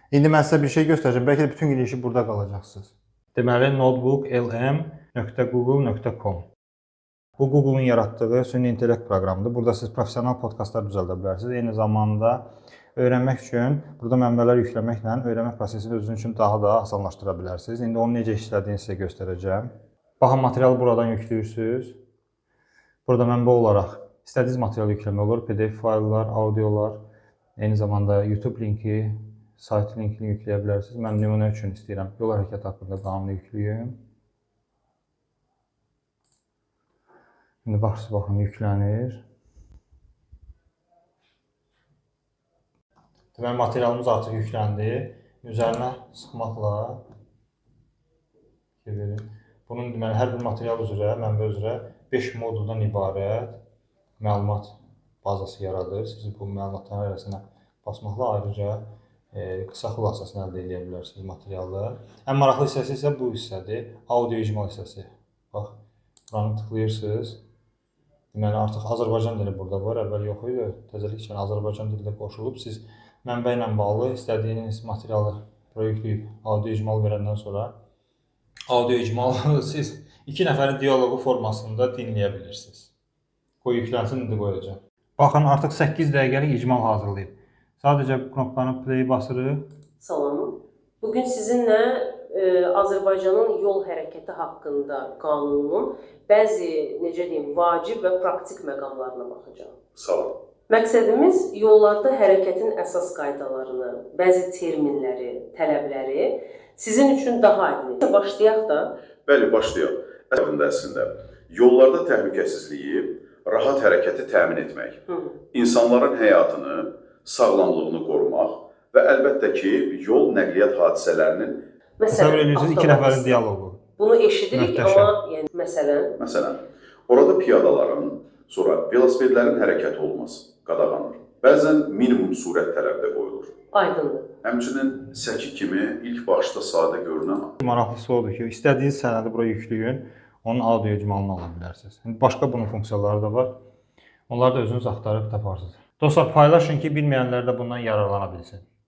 İndi mən sizə bir şey göstərəcəm. Bəlkə də bütün gün işi burada qalacaqsınız. Deməli, notebooklm.google.com. Bu Google'un yaratdığı süni intellekt proqramıdır. Burada siz professional podkastlar düzəldə bilərsiniz. Eyni zamanda öyrənmək üçün burada mənbələr yükləməklə öyrənmə prosesini özünüz üçün daha da asanlaşdıra bilərsiniz. İndi onun necə işlədiyini sizə göstərəcəm. Baxın, materialı buradan yükləyirsiniz. Burada mənbə olaraq istədiyiniz material yükləmək olur. PDF fayllar, audiolar, eyni zamanda YouTube linki, sayt linkini yükləyə bilərsiniz. Mən nümunə üçün istəyirəm yol hərəkəti haqqında qanunu yükləyim. İndi baxın, yüklənir. Deməli, materialımız artıq yükləndi. Üzərinə sıxmaqla bunun deməli, hər bir material üzrə, mənbə üzrə 5 moduldan ibarət məlumat bazası yaradır. Siz bu məlumatların arasına basmaqla ayrıca qısa xülasəsini əldə edə bilərsiniz materialı. Ən maraqlı hissəsi isə bu hissədir. Audio icmal hissəsi. Bax, buranı tıklayırsınız. Deməli, artıq Azərbaycan dili burada var. Əvvəl yox idi. Təzəliklə Azərbaycan dili də qoşulub. Siz mənbə ilə bağlı istədiyiniz materialı bura yükləyib audio icmal verəndən sonra audio icmalı siz 2 nəfərin dialoqu formasında dinləyə bilirsiniz. Qoy yüklənsin, indi qoyacağım. Baxın, artıq 8 dəqiqəlik icmal hazırlayıb. Sadəcə knopkanı play basırıq. Salam. Bugün sizinlə Azərbaycanın yol hərəkəti haqqında qanununun bəzi, necə deyim, vacib və praktik məqamlarına baxacağım. Salam. Məqsədimiz yollarda hərəkətin əsas qaydalarını, bəzi terminləri, tələbləri sizin üçün daha aydın. Başlayaq da. Bəli, başlayaq. Əslində, yollarda təhlükəsizliyi, rahat hərəkəti təmin etmək, insanların həyatını, sağlamlığını qorumaq və əlbəttə ki, yol nəqliyyat hadisələrinin Təsəvvür edirsiniz, 2 nəfərin dialoqu. Bunu eşidirik, amma yəni, məsələn, orada piyadaların, sonra velosipedlərin hərəkəti olması qadağandır. Bəzən minimum sürət tələbdə qoyulur. Aydındır. Həmçinin səki kimi ilk başda sadə görünən. Maraqlısı odur ki, istədiyiniz sənədi bura yükləyin, onun audio icmalını ala bilərsiniz. Başqa bunun funksiyaları da var. Onları da özünüz axtarıb taparsınız. Dostlar, paylaşın ki, bilməyənlər də bundan yararlana bilsin.